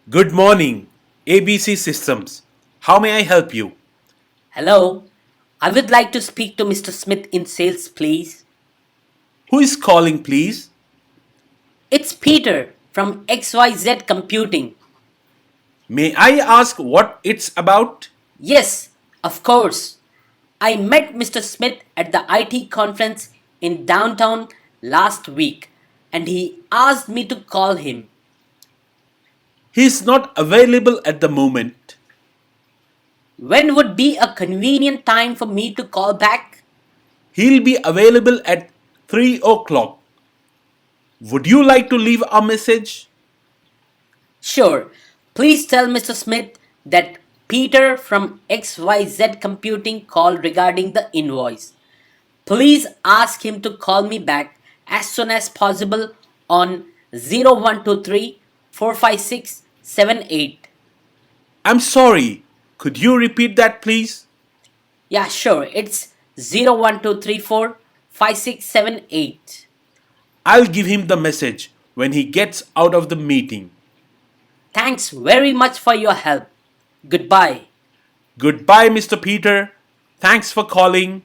Good morning, ABC Systems. How may I help you? Hello, I would like to speak to Mr. Smith in sales, please. Who is calling, please? It's Peter from XYZ Computing. May I ask what it's about? Yes, of course. I met Mr. Smith at the IT conference in downtown last week and he asked me to call him. He's not available at the moment. When would be a convenient time for me to call back? He'll be available at 3 o'clock. Would you like to leave a message? Sure, please tell Mr. Smith that Peter from XYZ Computing called regarding the invoice. Please ask him to call me back as soon as possible on 0123 456 78. I'm sorry. Could you repeat that, please? Yeah, sure. It's 01234 5678. I'll give him the message when he gets out of the meeting. Thanks very much for your help. Goodbye. Goodbye, Mr. Peter. Thanks for calling.